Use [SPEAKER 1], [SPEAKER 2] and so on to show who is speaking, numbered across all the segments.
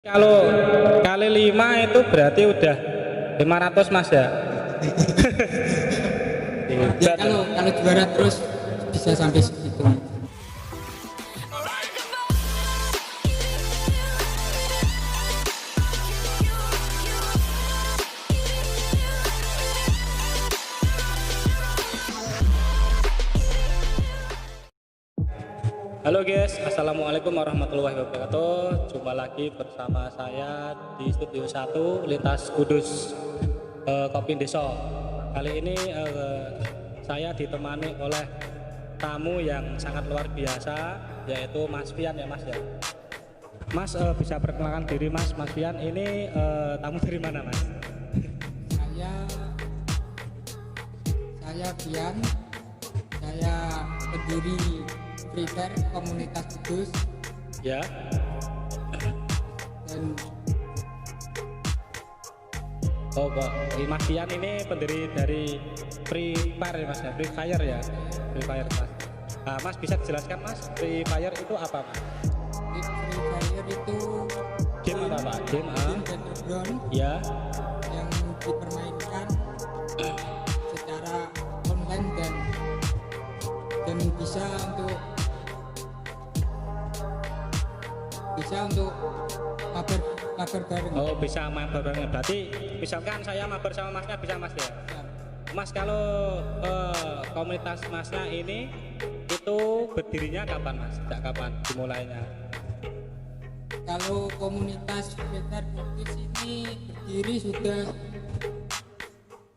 [SPEAKER 1] Kalau kali 5 itu berarti udah 500 mas ya.
[SPEAKER 2] Ya kalau juara terus bisa sampai segitu.
[SPEAKER 1] Halo guys, assalamualaikum warahmatullahi wabarakatuh. Jumpa lagi bersama saya di Studio 1 Lintas Kudus Kopi Desa. Kali ini saya ditemani oleh tamu yang sangat luar biasa, yaitu Mas Fian ya Mas ya. Mas bisa perkenalkan diri Mas Fian ini tamu dari mana Mas?
[SPEAKER 2] Saya Fian, saya pendiri Free Fire komunitas Kudus
[SPEAKER 1] Ya.
[SPEAKER 2] dan
[SPEAKER 1] Mas Fian ini pendiri dari Free Fire ya Mas ya, Free Fire ya, Free Fire Mas. Nah, Mas bisa dijelaskan Mas, Free Fire itu apa Mas?
[SPEAKER 2] Free Fire itu
[SPEAKER 1] Game apa Pak? Game
[SPEAKER 2] battleground
[SPEAKER 1] ya.
[SPEAKER 2] yang dipermainkan secara online dan bisa untuk mabar bareng.
[SPEAKER 1] Oh bisa mabar bareng. Berarti misalkan saya mabar sama Masnya bisa Mas ya?
[SPEAKER 2] Ya.
[SPEAKER 1] Mas kalau komunitas Masnya ini itu berdirinya kapan Mas? Sejak kapan dimulainya?
[SPEAKER 2] Kalau komunitas Free Fire Kudus ini berdiri sudah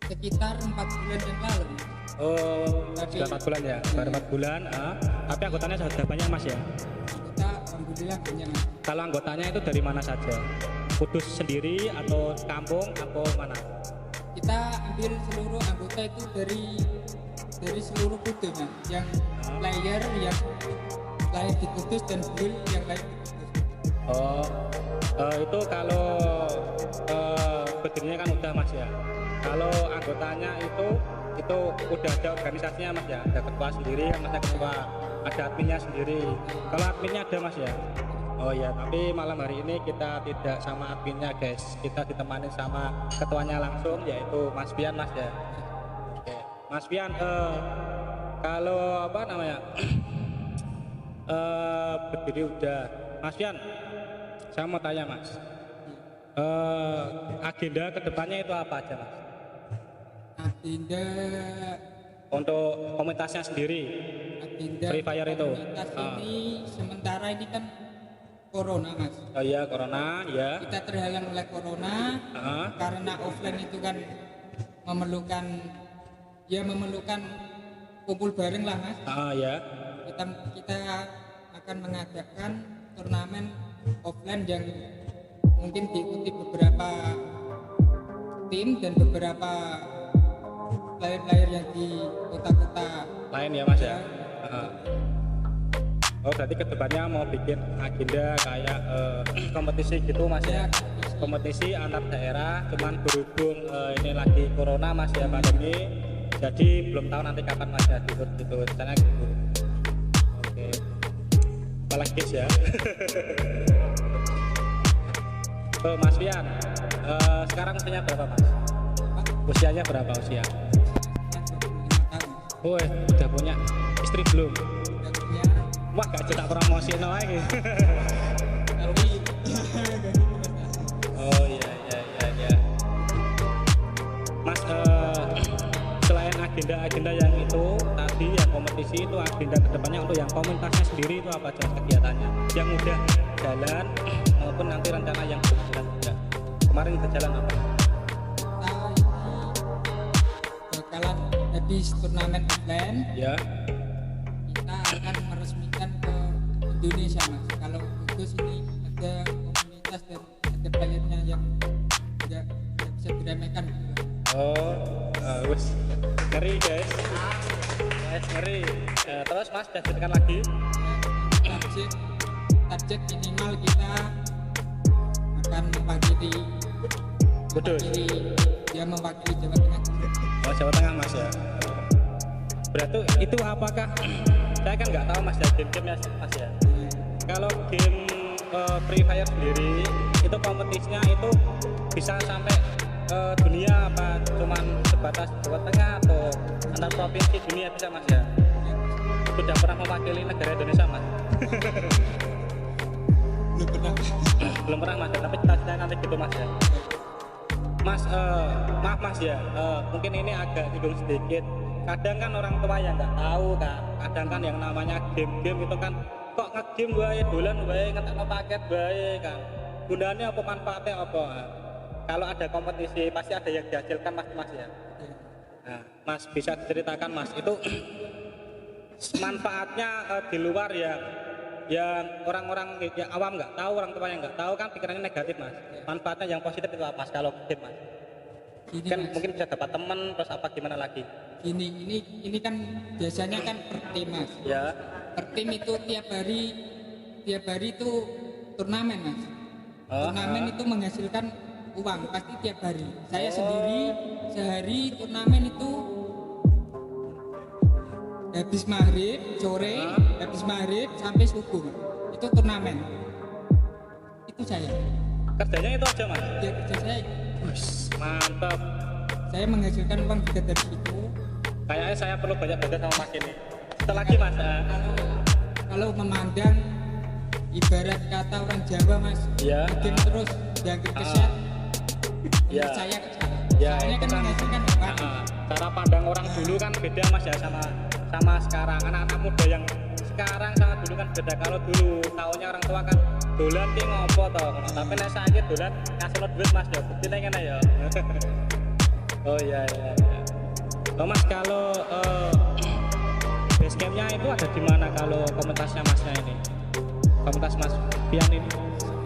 [SPEAKER 2] sekitar 4 bulan yang lalu.
[SPEAKER 1] Oh, sudah 4 bulan ya? Baru 4 bulan. Tapi anggotanya sudah banyak Mas ya?
[SPEAKER 2] Kita alhamdulillah banyak.
[SPEAKER 1] Kalau anggotanya itu dari mana saja? Kudus sendiri atau kampung atau mana?
[SPEAKER 2] Kita ambil seluruh anggota itu dari seluruh Kudus, Mas. Yang player yang lahir di Kudus dan build yang lahir di Kudus.
[SPEAKER 1] Itu kalau berdirinya kan udah Mas ya. Kalau anggotanya itu udah ada organisasinya Mas ya, ada ketua sendiri, ada ketua, ada adminnya sendiri. Kalau adminnya ada Mas ya. Oh ya, tapi malam hari ini kita tidak sama adminnya guys, kita ditemani sama ketuanya langsung, yaitu Mas Fian Mas ya. Oke. Mas Fian, kalau apa namanya berdiri udah Mas Fian, saya mau tanya Mas, agenda kedepannya itu apa aja Mas?
[SPEAKER 2] Agenda
[SPEAKER 1] Komunitasnya sendiri Free Fire itu
[SPEAKER 2] komunitas ini sementara ini kan corona Mas.
[SPEAKER 1] Oh iya corona ya.
[SPEAKER 2] Kita terhalang oleh corona karena offline itu kan memerlukan kumpul bareng lah Mas.
[SPEAKER 1] Ya.
[SPEAKER 2] Kita akan mengadakan turnamen offline yang mungkin diikuti beberapa tim dan beberapa player-player yang di kota-kota
[SPEAKER 1] lain ya Mas ya. Oh berarti kedepannya mau bikin agenda kayak kompetisi gitu Mas ya, kompetisi antar daerah, cuman berhubung ini lagi corona Mas ya, pandemi, jadi belum tahu nanti kapan Mas ya gitu caranya gitu. Oke, apalagi guys ya. Mas Fian, sekarang usianya berapa Mas? Usianya berapa usia?
[SPEAKER 2] 25 tahun.
[SPEAKER 1] Oh udah punya istri belum?
[SPEAKER 2] Udah punya
[SPEAKER 1] Wah gak cetak promosi lagi.
[SPEAKER 2] tapi
[SPEAKER 1] Oh iya. Mas selain agenda-agenda yang itu tadi yang kompetisi itu, agenda kedepannya untuk yang komunitasnya sendiri itu apa aja kegiatannya yang udah jalan maupun nanti rencana yang belum jalan juga. Kemarin berjalan apa?
[SPEAKER 2] bakalan habis turnamen offline
[SPEAKER 1] Ya.
[SPEAKER 2] kita akan meresmikan ke Indonesia Mas. Kalau Kudus ini ada komunitas dan ada playernya yang tidak bisa diremehkan.
[SPEAKER 1] Wes ngeri guys. Ngeri. Terus Mas lanjutkan lagi.
[SPEAKER 2] Target minimal kita akan mewakili
[SPEAKER 1] Kudus.
[SPEAKER 2] mewakili Jawa Tengah.
[SPEAKER 1] Oh Jawa Tengah Mas ya. Berarti itu apakah saya kan nggak tahu Mas ya game-gamenya Mas ya. Kalau game Free Fire sendiri itu kompetisinya itu bisa sampai dunia apa cuman sebatas Jawa Tengah atau antar provinsi dunia bisa mas ya? Sudah pernah mewakili negara Indonesia mas?
[SPEAKER 2] belum pernah.
[SPEAKER 1] Belum pernah mas, tapi cita-cita nanti gitu mas ya. Mas, maaf mas ya, mungkin ini agak singgung sedikit. Kadang kan orang tua yang nggak tahu kan, kadang kan yang namanya game-game itu kan kok nge-game bae, dolan bae, ngetekno paket bae kan. Gunanya apa, manfaatnya apa? Kalau ada kompetisi pasti ada yang dihasilkan mas ya. Nah, mas bisa diceritakan mas itu manfaatnya di luar ya yang orang-orang yang awam nggak tahu, orang tua yang nggak tahu kan pikirannya negatif mas. Manfaatnya yang positif itu apa mas kalau game mas?
[SPEAKER 2] Gini,
[SPEAKER 1] Kan
[SPEAKER 2] mas,
[SPEAKER 1] mungkin bisa dapat teman terus apa gimana lagi?
[SPEAKER 2] ini kan biasanya kan per tim mas.
[SPEAKER 1] Ya.
[SPEAKER 2] Per tim itu tiap hari itu turnamen mas. Turnamen itu menghasilkan uang pasti tiap hari. Saya sendiri sehari turnamen itu habis maghrib sore, habis maghrib sampai subuh Mas. Itu turnamen. Itu saya.
[SPEAKER 1] Kerjanya itu aja mas?
[SPEAKER 2] Ya kerja saya.
[SPEAKER 1] Mantap.
[SPEAKER 2] Saya menghasilkan uang juga dari situ.
[SPEAKER 1] Kayaknya saya perlu banyak belajar sama mas ini. Setelah lagi mas.
[SPEAKER 2] Kalau memandang ibarat kata orang Jawa mas,
[SPEAKER 1] Ya.
[SPEAKER 2] bikin terus jangkrik keset.
[SPEAKER 1] Ya.
[SPEAKER 2] Menurut saya salah.
[SPEAKER 1] Ya,
[SPEAKER 2] Soalnya
[SPEAKER 1] itu
[SPEAKER 2] kan
[SPEAKER 1] kan,
[SPEAKER 2] menghasilkan uang.
[SPEAKER 1] cara pandang orang dulu kan beda mas ya sama sekarang. Anak-anak muda yang sekarang sama dulu kan beda. Kalau dulu taunya orang tua kan dolan ki ngopo toh. Tapi nek saiki dolan ngasih duit mas ya. Buktine ngene ya. Oh iya. Oh mas kalau base campnya itu ada di mana kalau komunitasnya masnya ini? Komunitas mas Pian ini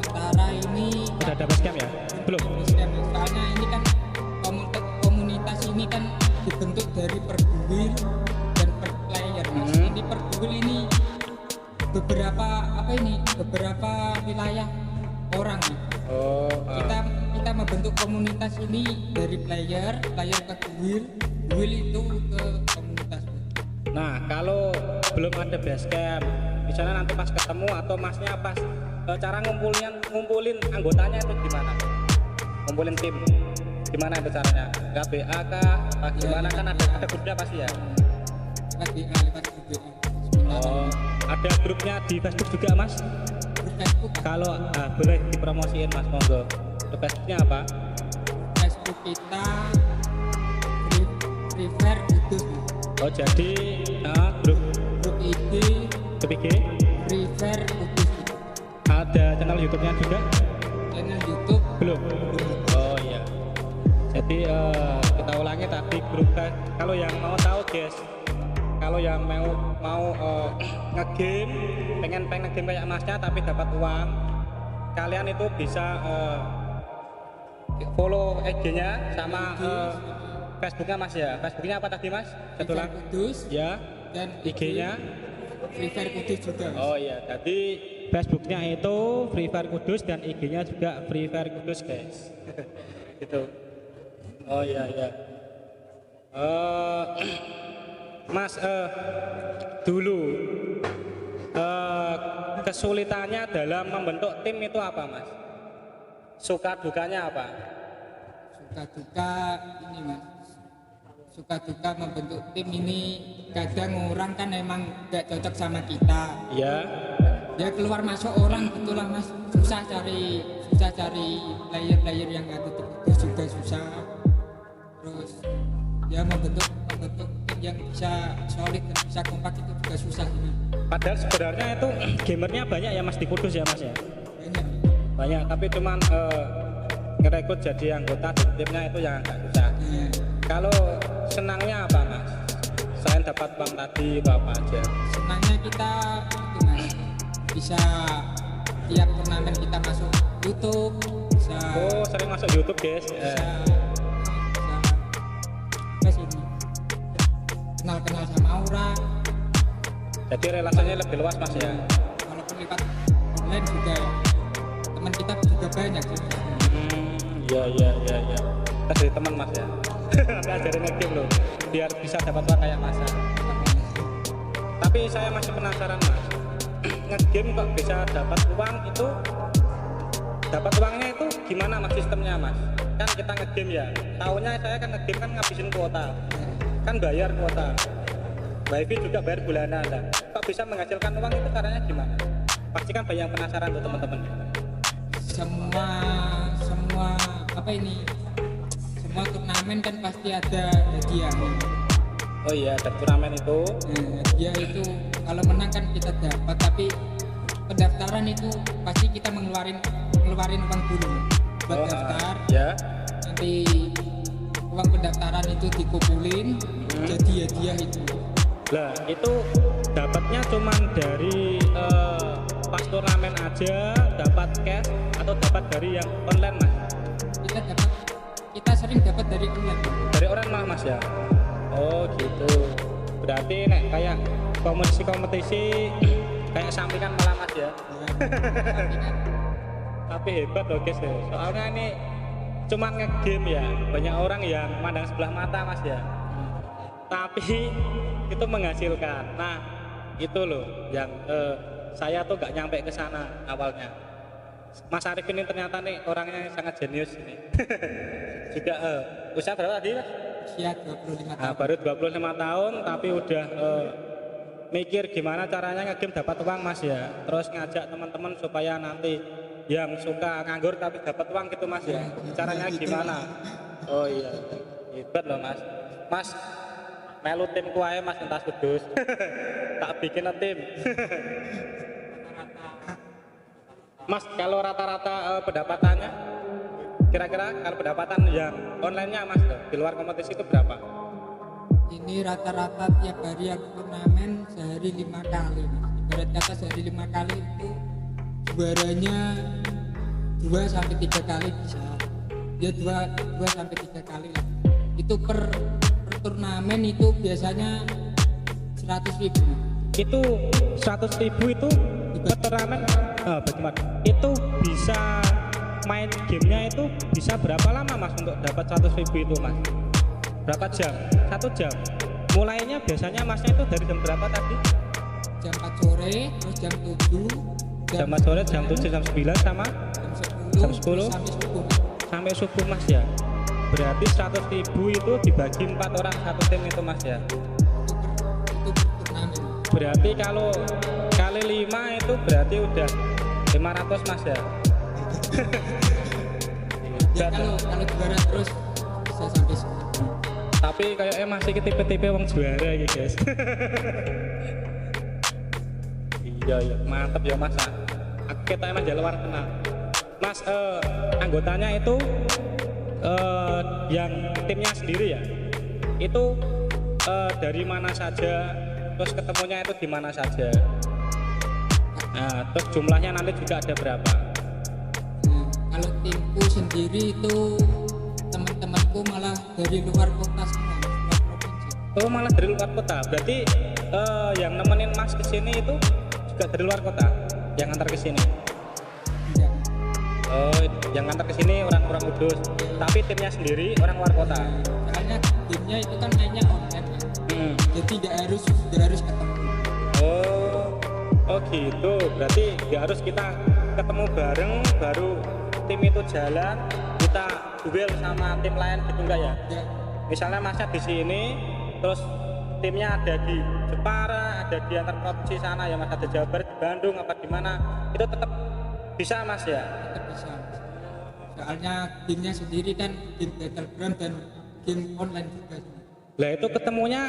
[SPEAKER 2] Sementara ini
[SPEAKER 1] udah ada base camp ya? Belum?
[SPEAKER 2] soalnya ini kan komunitas ini kan dibentuk dari per duel dan per player mas. Ini per duel ini beberapa wilayah orang nih. Kita membentuk komunitas ini dari player ke duel itu ke komunitas.
[SPEAKER 1] Nah kalau belum ada base camp misalnya nanti pas ketemu atau masnya pas cara ngumpulin anggotanya itu gimana? Ngumpulin tim gimana itu caranya? KBA kah? Apa gimana kan ada grupnya pasti ya?
[SPEAKER 2] Lewat WA, lewat WA.
[SPEAKER 1] Oh, ada grupnya di Facebook juga mas?
[SPEAKER 2] Grup Facebook,
[SPEAKER 1] Kalau boleh dipromosiin mas monggo. Grup Facebooknya apa?
[SPEAKER 2] Facebook kita Free Fire Kudus.
[SPEAKER 1] Oh jadi grup
[SPEAKER 2] Grup
[SPEAKER 1] IG
[SPEAKER 2] Free Fire Kudus.
[SPEAKER 1] ada channel YouTube-nya juga?
[SPEAKER 2] Channel YouTube
[SPEAKER 1] Belum. Oh iya. Jadi kita ulangi tadi grup kalau yang mau tahu guys, kalau yang mau ngegame, pengen ngegame kayak masnya tapi dapat uang, kalian itu bisa follow IG-nya sama Facebook-nya mas ya. Facebook-nya apa tadi mas?
[SPEAKER 2] Free Fire Kudus
[SPEAKER 1] Ya.
[SPEAKER 2] dan
[SPEAKER 1] IG-nya?
[SPEAKER 2] Free Fire Kudus juga.
[SPEAKER 1] Oh iya. Jadi Facebook-nya itu Free Fire Kudus dan IG-nya juga Free Fire Kudus guys. Gitu. Oh iya. Mas dulu kesulitannya dalam membentuk tim itu apa mas? Suka dukanya apa?
[SPEAKER 2] Suka duka ini mas. Suka duka membentuk tim ini kadang orang kan emang gak cocok sama kita.
[SPEAKER 1] Ya.
[SPEAKER 2] Ya keluar masuk orang gitulah mas. Susah cari player yang ada terus juga susah. Terus ya membentuk tim yang bisa solid dan bisa kompak itu juga susah ini.
[SPEAKER 1] Padahal sebenarnya itu gamernya banyak ya mas di Kudus ya mas ya.
[SPEAKER 2] Banyak.
[SPEAKER 1] Tapi cuman ngerekrut jadi anggota di timnya itu yang agak susah. Kalau senangnya apa mas? Selain dapat uang tadi itu apa aja?
[SPEAKER 2] Senangnya kita itu mas bisa tiap turnamen kita masuk YouTube bisa.
[SPEAKER 1] Oh sering masuk YouTube guys.
[SPEAKER 2] Bisa ini kenal sama orang.
[SPEAKER 1] Jadi relasinya lebih luas mas ya.
[SPEAKER 2] Walaupun lewat online juga teman kita juga banyak sih.
[SPEAKER 1] Iya. Kita jadi teman mas ya. Nanti ajarin game loh, biar bisa dapat uang kayak mas. Tapi saya masih penasaran mas. ngegame kok bisa dapat uang itu, dapat uangnya itu gimana mas sistemnya mas? Kan kita ngegame ya, tahunya saya kan ngegame kan ngabisin kuota, kan bayar kuota, wifi juga bayar bulanan lah. Kok bisa menghasilkan uang itu caranya gimana? Pasti kan banyak yang penasaran tuh teman-teman.
[SPEAKER 2] Semua apa ini? Semua turnamen kan pasti ada hadiah.
[SPEAKER 1] Oh iya, ada turnamen itu.
[SPEAKER 2] Nah, hadiah itu kalau menang kan kita dapat, tapi pendaftaran itu pasti kita ngeluarin uang dulu buat daftar.
[SPEAKER 1] Ya.
[SPEAKER 2] Nanti uang pendaftaran itu dikumpulin jadi hadiah itu.
[SPEAKER 1] Lah itu dapatnya cuman dari pas turnamen aja dapat cash atau dapat dari yang online mas?
[SPEAKER 2] Kita sering dapat dari online.
[SPEAKER 1] Dari online malah mas ya? Oh gitu. Berarti nek kayak kompetisi kayak sampingan malah mas ya? Tapi hebat loh guys ya. Soalnya ini cuman ngegame ya. Banyak orang yang mandang sebelah mata mas ya. Tapi itu menghasilkan. Nah itu loh yang saya tuh gak nyampe ke sana awalnya. Mas Arif ini ternyata nih orangnya sangat jenius ini. Juga usia berapa tadi mas?
[SPEAKER 2] Usia 25 tahun.
[SPEAKER 1] Nah, baru 25 tahun tapi udah mikir gimana caranya ngegame dapat uang mas ya. Terus ngajak teman-teman supaya nanti yang suka nganggur tapi dapat uang gitu mas ya. Caranya gimana? Oh iya, hebat loh mas. Mas melu tim kuae mas entas kudus. Tak bikin tim. Mas kalau rata-rata pendapatannya kira-kira kalau pendapatan yang online-nya mas di luar kompetisi itu berapa?
[SPEAKER 2] Ini rata-rata tiap hari aku turnamen sehari 5 kali mas. Ibarat kata sehari 5 kali itu juaranya 2 sampai 3 kali bisa. Ya 2 sampai 3 kali lah. Itu per turnamen itu biasanya 100.000.
[SPEAKER 1] Itu 100.000 itu per turnamen bagaimana? Itu bisa main gamenya itu bisa berapa lama mas untuk dapat 100.000 itu mas? Berapa jam? 1 jam? Mulainya biasanya masnya itu dari jam berapa tadi?
[SPEAKER 2] Jam 4 sore, terus jam 7
[SPEAKER 1] jam 4 sore, jam 7, jam 9 sama jam 10 sampai subuh mas ya. Berarti 100.000 itu dibagi 4 orang satu tim itu mas ya.
[SPEAKER 2] Itu per turnamen.
[SPEAKER 1] Berarti kalau kali 5 itu berarti udah 500 mas ya.
[SPEAKER 2] Ya kalau juara terus bisa sampai 10.
[SPEAKER 1] Tapi kayaknya masih tipe-tipe wong juara ya guys. Iya mantap ya mas. Kita emang jalan luar kenal. Mas anggotanya itu yang timnya sendiri ya. Itu dari mana saja, terus ketemunya itu di mana saja. Nah, terus jumlahnya nanti juga ada berapa?
[SPEAKER 2] Kalau timku sendiri itu teman-temanku malah dari luar kota semua, luar provinsi.
[SPEAKER 1] Oh malah dari luar kota. Berarti yang nemenin mas kesini itu juga dari luar kota, yang antar kesini.
[SPEAKER 2] Iya.
[SPEAKER 1] Oh yang antar kesini orang-orang Kudus, tapi timnya sendiri orang luar kota.
[SPEAKER 2] Soalnya timnya itu kan mainnya online ya. Jadi nggak harus ketemu.
[SPEAKER 1] Oh gitu. Berarti nggak harus kita ketemu bareng baru tim itu jalan, kita duel sama tim lain gitu enggak ya?
[SPEAKER 2] Ya.
[SPEAKER 1] Misalnya masnya di sini, terus timnya ada di Jepara, ada di antar provinsi sana ya mas, ada Jawa Barat, di Bandung apa di mana, itu tetap bisa mas ya?
[SPEAKER 2] Tetap bisa. Soalnya gamenya sendiri kan game battleground dan game online juga.
[SPEAKER 1] Lah itu ketemunya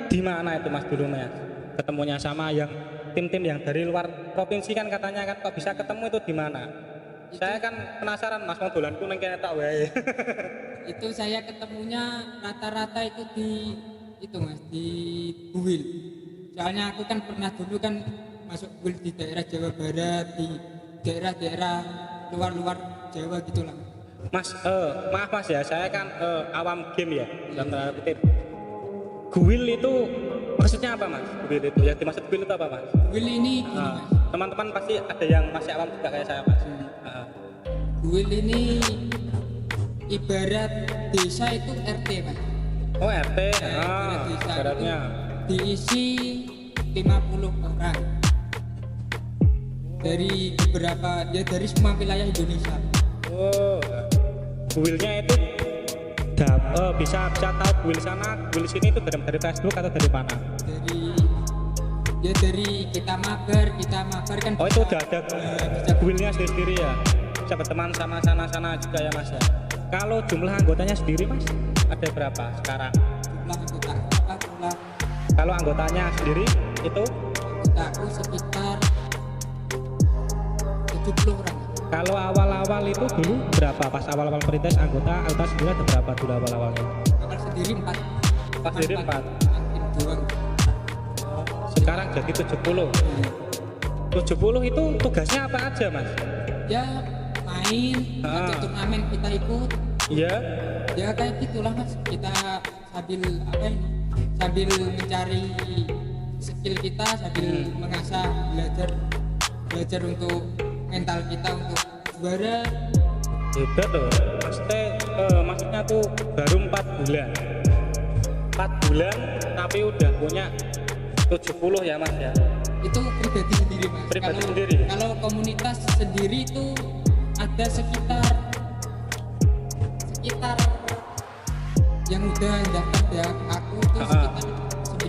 [SPEAKER 1] di mana itu mas dulu mas? Ketemunya sama yang tim-tim yang dari luar provinsi kan katanya kan, kok bisa ketemu itu di mana? Saya kan penasaran mas, mau dolanku nang kene tak wae.
[SPEAKER 2] Itu saya ketemunya rata-rata itu di itu mas, di Buwil. Soalnya aku kan pernah dulu kan masuk Buwil di daerah Jawa Barat, di daerah-daerah luar Jawa gitulah.
[SPEAKER 1] Mas, maaf mas ya, saya kan awam game ya, dalam tanda kutip. Guil itu maksudnya apa mas? Guil itu, yang dimaksud guil itu apa mas?
[SPEAKER 2] Buwil ini gini mas.
[SPEAKER 1] Teman-teman pasti ada yang masih awam juga kayak saya mas.
[SPEAKER 2] Buwil ini ibarat desa itu RT mas.
[SPEAKER 1] Oh RT,
[SPEAKER 2] Ibarat desa
[SPEAKER 1] ibaratnya.
[SPEAKER 2] itu diisi 50 orang. dari beberapa, ya dari semua wilayah Indonesia.
[SPEAKER 1] Oh, builnya itu bisa tahu buil sana, buil sini itu dari Facebook atau dari mana?
[SPEAKER 2] Dari kita mabar kan.
[SPEAKER 1] Oh, itu udah ada builnya sendiri ya. Bisa berteman sama sana juga ya Mas ya. Kalau jumlah anggotanya sendiri Mas ada berapa sekarang?
[SPEAKER 2] Jumlah anggota
[SPEAKER 1] Kalau anggotanya sendiri itu?
[SPEAKER 2] Aku sekitar 70 orang.
[SPEAKER 1] Kalau awal-awal itu dulu berapa? Pas awal-awal perintis anggota sendiri ada berapa dulu awal-awalnya?
[SPEAKER 2] Awal sendiri 4.
[SPEAKER 1] Pas sendiri 4.
[SPEAKER 2] Tim doang.
[SPEAKER 1] Sekarang jadi 70. 70 itu tugasnya apa aja Mas?
[SPEAKER 2] Ya main, ada turnamen kita ikut.
[SPEAKER 1] Iya.
[SPEAKER 2] Ya kayak gitulah Mas. Kita sambil mencari skill kita, sambil mengasah, belajar untuk mental kita untuk juara.
[SPEAKER 1] Hebat loh. Maksudnya tuh baru 4 bulan. 4 bulan tapi udah punya 70 ya Mas ya.
[SPEAKER 2] Itu pribadi sendiri Mas.
[SPEAKER 1] Sendiri.
[SPEAKER 2] Kalau komunitas sendiri itu ada sekitar yang udah daftar ya aku itu sekitar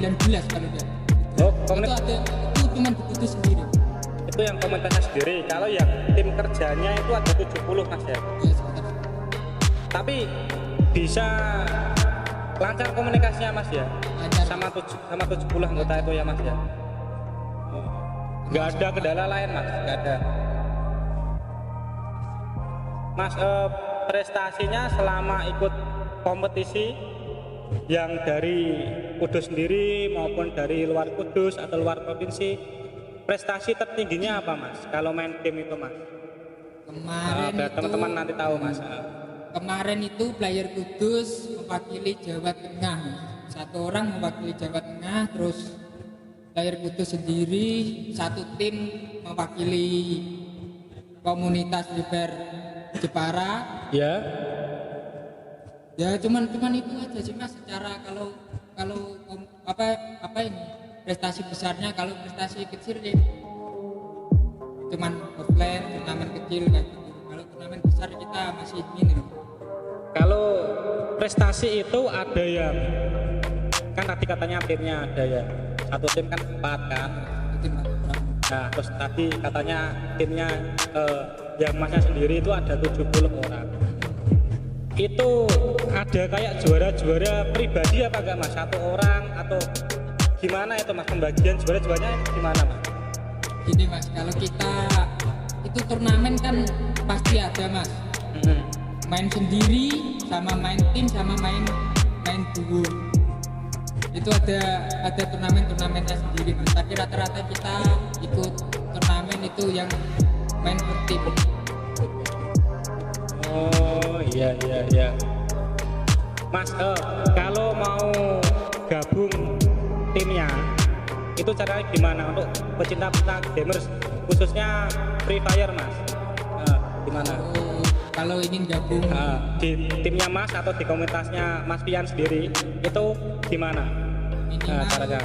[SPEAKER 2] 19 kalau enggak.
[SPEAKER 1] Oh,
[SPEAKER 2] itu cuma butuh sendiri.
[SPEAKER 1] Itu yang komunitasnya sendiri. Kalau yang tim kerjanya itu ada 70 Mas ya.
[SPEAKER 2] Ya sekitar.
[SPEAKER 1] Tapi bisa lancar komunikasinya Mas ya.
[SPEAKER 2] Lancar.
[SPEAKER 1] Sama 70 anggota itu ya Mas ya. Nggak ada kendala lain Mas, nggak ada. Mas, prestasinya selama ikut kompetisi yang dari Kudus sendiri maupun dari luar Kudus atau luar provinsi, prestasi tertingginya apa Mas? Kalau main tim itu Mas?
[SPEAKER 2] Kemarin
[SPEAKER 1] biar
[SPEAKER 2] itu
[SPEAKER 1] teman-teman nanti tahu Mas.
[SPEAKER 2] Kemarin itu player Kudus mewakili Jawa Tengah. Satu orang mewakili Jawa Tengah, terus player Kudus sendiri satu tim mewakili komunitas River Jepara.
[SPEAKER 1] Ya.
[SPEAKER 2] Ya cuman itu aja sih Mas. Secara kalau apa ini prestasi besarnya, kalau prestasi kecil ya cuman offline, turnamen kecil kayak gitu. Kalau turnamen besar kita masih minim.
[SPEAKER 1] Kalau prestasi itu ada yang kan tadi katanya timnya ada ya, satu tim kan 4 kan.
[SPEAKER 2] Itu
[SPEAKER 1] Nah terus tadi katanya timnya yang Masnya sendiri itu ada 70 orang. Itu ada kayak juara-juara pribadi apa enggak Mas? Satu orang atau gimana itu Mas? Pembagian juara-juaranya gimana Mas?
[SPEAKER 2] Gini Mas, kalau kita itu turnamen kan pasti ada Mas. Main sendiri sama main tim sama main duo. Itu ada turnamennya sendiri Mas. Tapi rata-rata kita ikut turnamen itu yang main per tim.
[SPEAKER 1] Oh iya. Mas, kalau mau gabung timnya itu caranya gimana untuk pecinta gamers khususnya Free Fire Mas? Gimana?
[SPEAKER 2] Kalau ingin gabung
[SPEAKER 1] di timnya Mas atau di komunitasnya Mas Pian sendiri itu gimana? Caranya?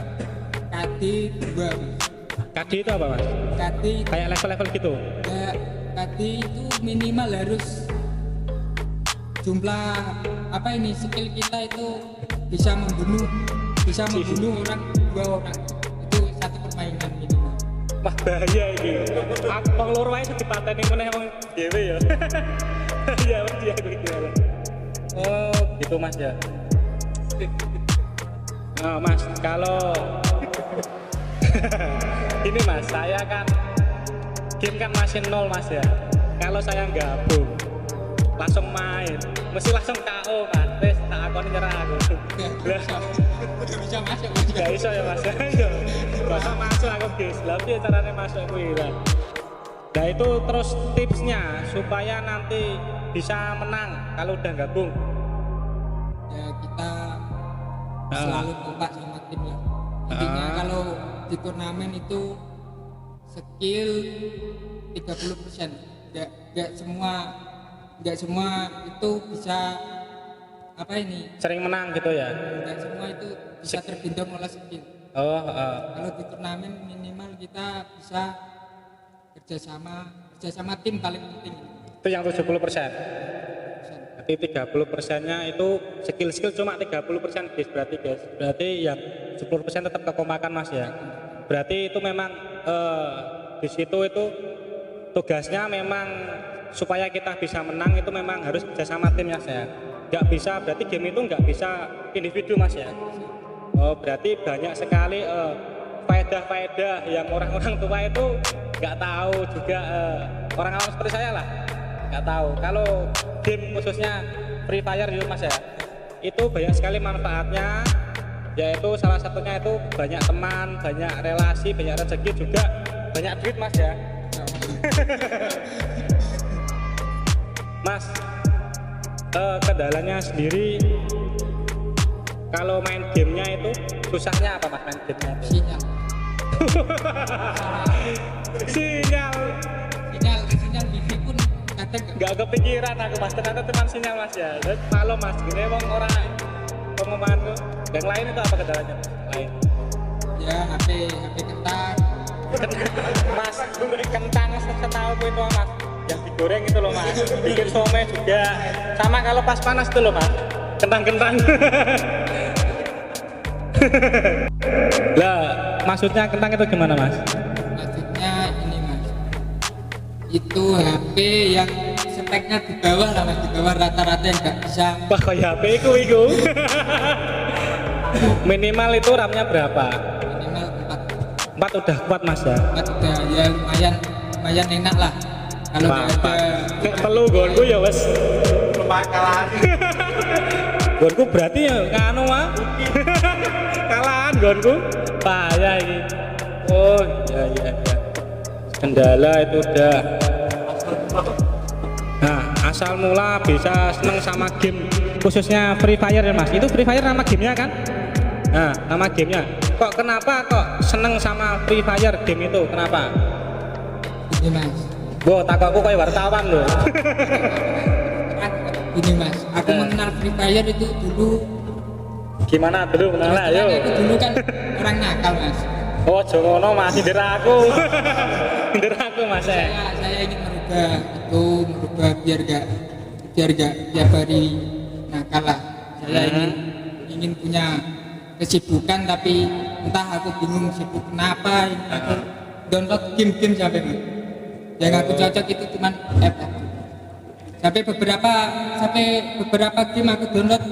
[SPEAKER 2] KD 2 Mas.
[SPEAKER 1] KD itu apa Mas?
[SPEAKER 2] KD
[SPEAKER 1] kayak level-level gitu?
[SPEAKER 2] Ya, KD itu minimal harus jumlah skill kita itu bisa membunuh orang 2 orang. Itu satu permainan minimal.
[SPEAKER 1] Wah bahaya ini. Wong loro wae dipateni meneh wong dhewe ya. Ya dia begitu. Oh, gitu Mas ya. Oh, Mas, kalau ini Mas, saya kan game kan masih 0 Mas ya. Kalau saya gabung langsung main, mesti langsung KO Mas. Wes tak akoni nyerah aku.
[SPEAKER 2] Udah bisa masuk Mas.
[SPEAKER 1] Gak iso ya Mas. Iya. Masa masuk aku guys. Lah piye carane masuk kuwi lah. Nah itu terus tipsnya supaya nanti bisa menang kalau udah gabung.
[SPEAKER 2] Ya kita selalu kompak sama tim lah. Intinya kalau di turnamen itu skill 30%. Enggak semua itu bisa
[SPEAKER 1] sering menang gitu ya.
[SPEAKER 2] Enggak semua itu bisa tergendong oleh skill.
[SPEAKER 1] Oh,
[SPEAKER 2] Kalau di turnamen minimal kita bisa kerjasama tim paling penting.
[SPEAKER 1] Itu yang 70%. Berarti 30%-nya itu skill cuma 30% guys, berarti guys. Berarti yang 10% tetap kekompakan Mas ya. Berarti itu memang di situ itu tugasnya memang supaya kita bisa menang itu memang harus kerjasama tim ya saya. Nggak bisa, berarti game itu nggak bisa individu Mas ya. Oh, berarti banyak sekali faedah-faedah yang orang-orang tua itu nggak tahu juga, orang awam seperti saya lah nggak tahu. Kalau game khususnya Free Fire itu Mas ya, itu banyak sekali manfaatnya, yaitu salah satunya itu banyak teman, banyak relasi, banyak rezeki, juga banyak duit Mas ya. Mas, kendalanya sendiri kalau main gamenya itu susahnya apa Mas main gamenya itu?
[SPEAKER 2] Sinyal wifi pun kadang
[SPEAKER 1] nggak kepikiran aku Mas, ternyata teman sinyal Mas ya. Dan malu Mas, gini emang orang pengumuman tuh. Yang lain itu apa kendalanya lain?
[SPEAKER 2] ya HP kentang.
[SPEAKER 1] Mas, kentang setahu aku itu Mas, yang digoreng itu loh Mas, bikin somai juga. Sama kalau pas panas itu loh Mas, kentang-kentang. Lah, maksudnya kentang itu gimana Mas?
[SPEAKER 2] Maksudnya ini Mas, itu HP yang speknya di bawah lah Mas, di bawah rata-rata yang nggak bisa.
[SPEAKER 1] Wah, kayak HP iku. Minimal itu RAM-nya berapa?
[SPEAKER 2] Minimal
[SPEAKER 1] 4 udah kuat Mas ya?
[SPEAKER 2] 4 udah ya lumayan enak lah. Kalau nggak ada
[SPEAKER 1] nek telu gonku ya wes kalahan. Gonku berarti ya nganu mah. Kalahan gonku. Bahaya ini. Oh iya. Kendala itu udah. Nah, asal mula bisa seneng sama game khususnya Free Fire ya Mas. Itu Free Fire nama gamenya kan? Nah, nama gamenya. Kok kenapa kok seneng sama Free Fire game itu? Kenapa?
[SPEAKER 2] ini Mas.
[SPEAKER 1] Bo, takutku kayak wartawan loh.
[SPEAKER 2] Ini Mas, aku mengenal Free Fire itu dulu.
[SPEAKER 1] Gimana dulu mengenal? Ayo.
[SPEAKER 2] Aku dulu kan orang nakal Mas.
[SPEAKER 1] Oh, jongono masih deraku. Deraku Mas ya.
[SPEAKER 2] Saya ingin merubah biar gak tiap hari nakal lah. Saya ingin punya kesibukan, tapi entah aku bingung sibuk kenapa. Aku download game-game sampai yang aku cocok itu cuman app. Sampai beberapa game aku download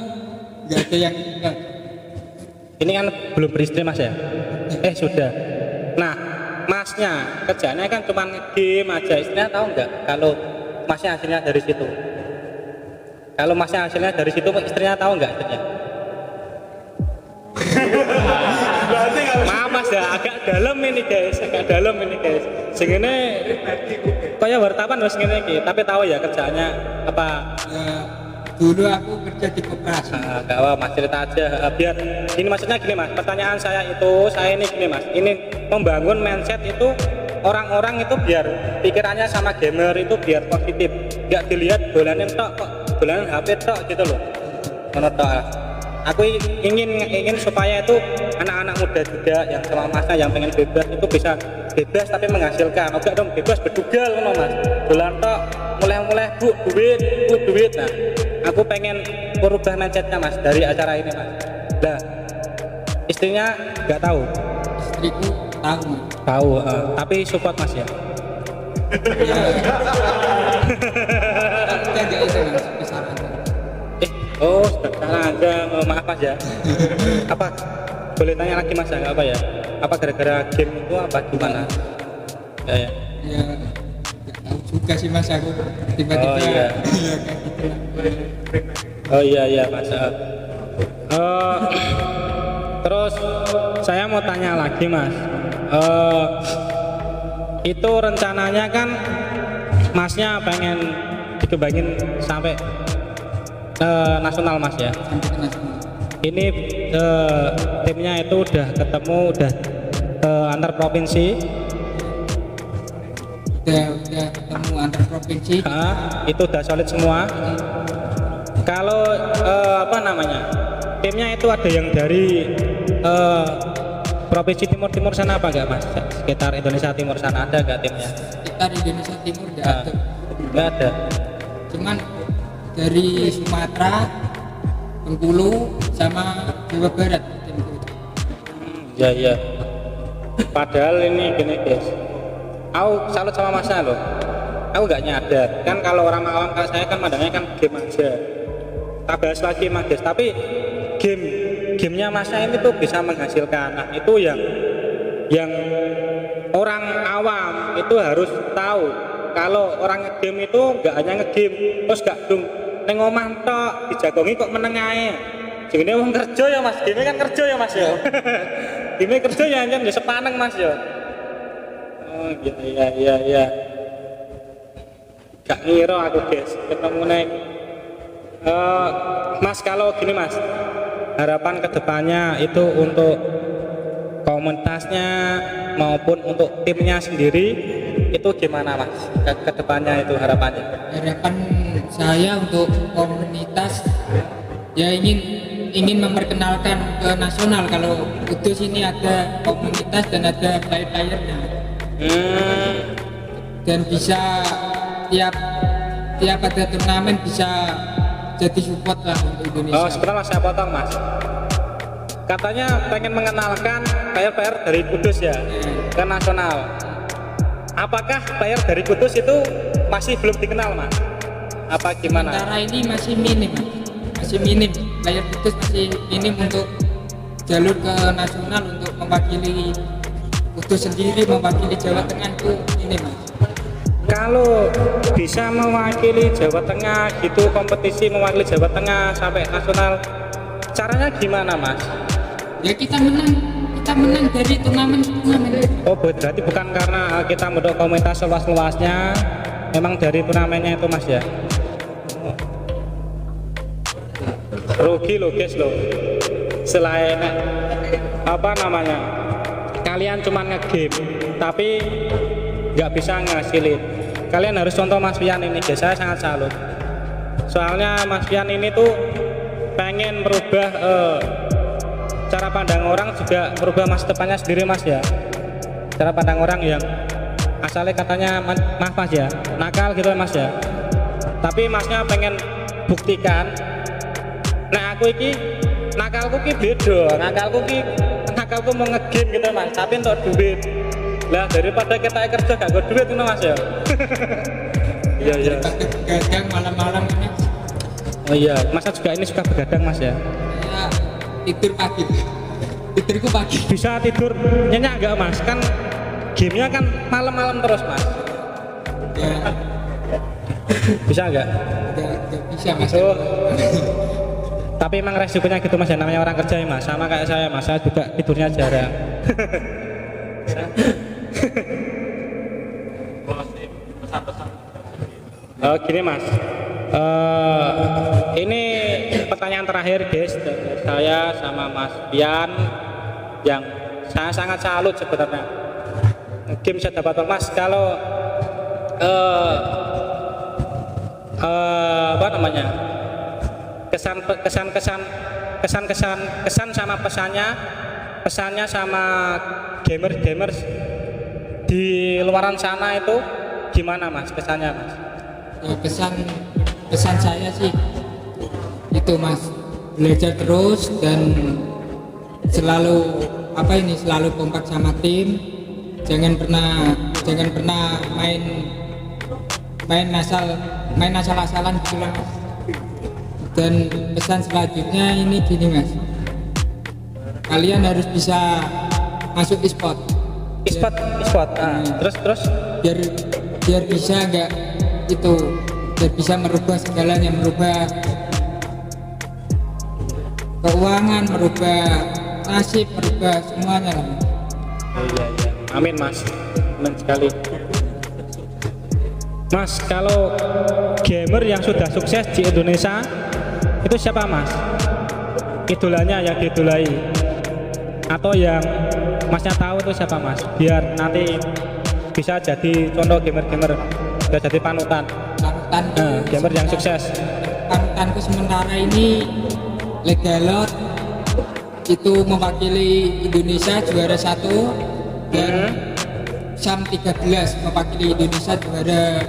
[SPEAKER 2] nggak ada yang enggak.
[SPEAKER 1] Ini kan belum beristri Mas ya? Sudah. Nah, Masnya kerjanya kan cuma game aja. Istrinya tahu nggak kalau Masnya hasilnya dari situ? Kalau Masnya hasilnya dari situ, istrinya tahu nggak istrinya? Maaf Mas ya, agak dalam ini guys. Sing ini kayak wartawan Mas ngene iki, tapi tahu ya kerjaannya apa?
[SPEAKER 2] Dulu aku kerja di koperasi.
[SPEAKER 1] Enggak apa Mas, cerita aja biar ini, maksudnya gini Mas, pertanyaan saya ini gini Mas, ini membangun mindset itu orang-orang itu biar pikirannya sama gamer itu biar positif, nggak dilihat dolanan tok kok, dolanan HP tok gitu loh. Menurut aku ingin supaya itu anak-anak muda juga yang sama Masnya yang pengen bebas itu bisa bebas tapi menghasilkan. Oke dong, bebas bedugal ngono Mas, dolan tok mulai bu duit. Nah, aku pengen merubah mindsetnya Mas dari acara ini Mas. Nah, istrinya nggak tahu?
[SPEAKER 2] Istriku tahu Mas.
[SPEAKER 1] Tahu, tapi support Mas ya.
[SPEAKER 2] Kita nggak itu Mas, kesalahan.
[SPEAKER 1] Oh, salah aja, maaf Mas ya. Apa boleh tanya lagi Mas ya, nggak apa ya? Apa gara-gara game itu apa gimana? Ya.
[SPEAKER 2] Nggak tahu juga sih Mas, aku tiba-tiba.
[SPEAKER 1] Oh iya.
[SPEAKER 2] Kayak gitu.
[SPEAKER 1] Oh iya Mas. Terus saya mau tanya lagi Mas. Itu rencananya kan Masnya pengen dikembangin sampai nasional Mas ya.
[SPEAKER 2] Sampai ke nasional.
[SPEAKER 1] Ini timnya itu udah ketemu, udah antar provinsi.
[SPEAKER 2] Udah ketemu antar provinsi.
[SPEAKER 1] Itu udah solid semua. Kalau timnya itu ada yang dari provinsi timur sana apa enggak mas? Sekitar Indonesia Timur sana ada enggak timnya?
[SPEAKER 2] Sekitar Indonesia Timur nggak
[SPEAKER 1] Nah,
[SPEAKER 2] ada.
[SPEAKER 1] enggak ada.
[SPEAKER 2] Cuman dari Sumatera, Bengkulu, sama Jawa Barat.
[SPEAKER 1] Iya iya. Padahal ini gini guys, aku salut sama masnya loh. Aku nggak nyadar kan kalau orang awam kayak saya kan mandangnya kan game aja. Tak bahas lagi mas guys, tapi gamenya masnya ini tuh bisa menghasilkan. Nah itu yang orang awam itu harus tahu kalau orang ngegame itu nggak hanya ngegame terus gak dung neng omah tok dijagongi kok meneng ae. Jenenge wong kerja ya mas, game kan kerja ya mas ya. Game kerja ya anjen ya sepaneng mas ya. Oh gitu ya. Gak ngira aku guys ketemu neng. Mas kalau gini mas, harapan kedepannya itu untuk komunitasnya maupun untuk timnya sendiri itu gimana mas? Kedepannya itu harapannya?
[SPEAKER 2] Harapan saya untuk komunitas ya ingin memperkenalkan ke nasional kalau Kudus ini ada komunitas dan ada player-playernya dan bisa tiap ada turnamen bisa jadi support lah untuk Indonesia.
[SPEAKER 1] Oh sebentar mas saya potong mas, katanya pengen mengenalkan player-player dari Kudus ya ke nasional. Apakah player dari Kudus itu masih belum dikenal mas? Apa gimana?
[SPEAKER 2] Sementara ini masih minim player Kudus masih minim untuk jalur ke nasional untuk mewakili Kudus sendiri, mewakili Jawa Tengah itu minim mas.
[SPEAKER 1] Kalau bisa mewakili Jawa Tengah gitu, kompetisi mewakili Jawa Tengah sampai nasional, caranya gimana mas?
[SPEAKER 2] Ya kita menang dari turnamen.
[SPEAKER 1] Oh berarti bukan karena kita membentuk komunitas seluas-luasnya, memang dari turnamennya itu mas ya? Rugi loh guys loh, selain apa namanya kalian cuma ngegame tapi nggak bisa ngasilin. Kalian harus contoh Mas Pian ini guys, saya sangat salut. Soalnya Mas Pian ini tuh pengen merubah cara pandang orang, juga merubah masa depannya sendiri mas ya. Cara pandang orang yang asalnya katanya maaf mas ya, nakal gitu mas ya, tapi masnya pengen buktikan nah aku iki nakalku ki beda, nakalku mau ngegame gitu mas, tapi untuk duit lah daripada kita kerja gak ada duit itu mas ya. Iya
[SPEAKER 2] Begadang malam-malam ini.
[SPEAKER 1] Oh iya, masa juga ini suka begadang mas ya?
[SPEAKER 2] Ya, tidurku pagi.
[SPEAKER 1] Bisa tidur nyenyak gak mas? Kan gamenya kan malam-malam terus mas.
[SPEAKER 2] Ya,
[SPEAKER 1] Bisa nggak?
[SPEAKER 2] nggak bisa mas.
[SPEAKER 1] Oh. Tapi emang resikonya gitu mas ya, namanya orang kerja ya mas. Sama kayak saya juga tidurnya jarang. Gini mas, ini pertanyaan terakhir guys dari saya sama Mas Pian yang saya sangat salut sebenarnya. Game bisa dapat mas kalau apa namanya kesan sama pesannya sama gamers di luaran sana itu gimana mas kesannya mas?
[SPEAKER 2] Ya, pesan saya sih itu mas, belajar terus dan selalu selalu kompak sama tim, jangan pernah main asal-asalan gitu lah. Dan pesan selanjutnya ini gini mas, kalian harus bisa masuk e-sport. Terus biar bisa biar bisa merubah segalanya, merubah keuangan, merubah nasib, merubah semuanya lah.
[SPEAKER 1] Iya. Amin mas, amin sekali. Mas, kalau gamer yang sudah sukses di Indonesia itu siapa mas? Idolanya yang diidolai atau yang masnya tahu itu siapa mas? Biar nanti bisa jadi contoh gamer-gamer, bisa jadi panutan gamer yang sukses.
[SPEAKER 2] Panutanku sementara ini Legalot, itu mewakili Indonesia juara 1 dan Sam 13 mewakili Indonesia juara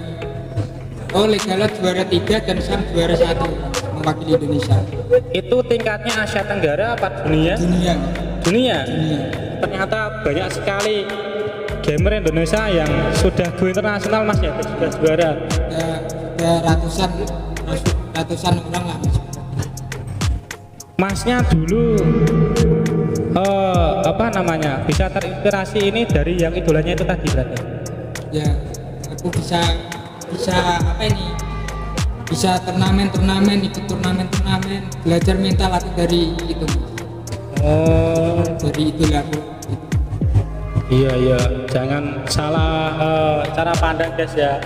[SPEAKER 2] Legalat juara 3 dan Sam juara 1 mewakili Indonesia.
[SPEAKER 1] Itu tingkatnya Asia Tenggara apa dunia?
[SPEAKER 2] Dunia.
[SPEAKER 1] Dunia.
[SPEAKER 2] Dunia.
[SPEAKER 1] Ternyata banyak sekali gamer Indonesia yang sudah go internasional Mas ya, sudah juara.
[SPEAKER 2] Ada ratusan orang lah Mas.
[SPEAKER 1] Masnya dulu bisa terinspirasi ini dari yang idolanya itu tadi berarti?
[SPEAKER 2] Ya, aku bisa apa ini? Bisa turnamen, ikut turnamen, belajar mental aku dari itu.
[SPEAKER 1] Oh,
[SPEAKER 2] Dari idola aku.
[SPEAKER 1] iya, jangan salah cara pandang guys ya.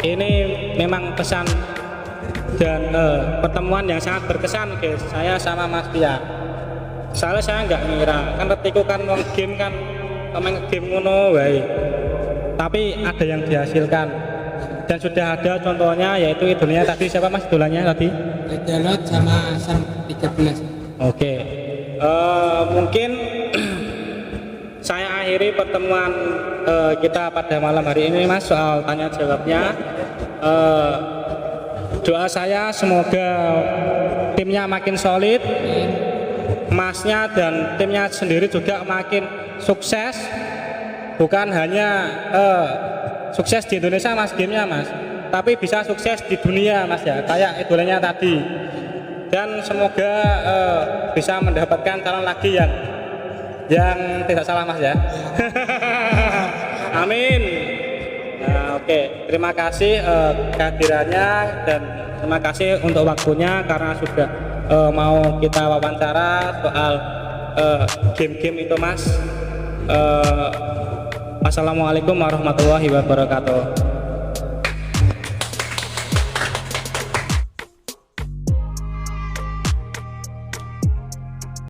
[SPEAKER 1] Ini memang pesan dan pertemuan yang sangat berkesan guys, saya sama Mas Pia. Soalnya saya nggak ngira, kan retiku kan wong game kan main game ngono wae. Tapi ada yang dihasilkan dan sudah ada contohnya, yaitu idolanya tadi siapa Mas idolanya tadi?
[SPEAKER 2] Legalat sama Sam 13.
[SPEAKER 1] Oke. Mungkin saya akhiri pertemuan kita pada malam hari ini Mas, soal tanya jawabnya. Doa saya semoga timnya makin solid, Masnya dan timnya sendiri juga makin sukses, bukan hanya sukses di Indonesia Mas gamenya Mas, tapi bisa sukses di dunia Mas ya, kayak idolanya tadi. Dan semoga bisa mendapatkan calon lagi yang tidak salah Mas ya. Amin. Nah, oke, terima kasih kehadirannya dan terima kasih untuk waktunya karena sudah mau kita wawancara soal game-game itu Mas. Assalamualaikum warahmatullahi wabarakatuh.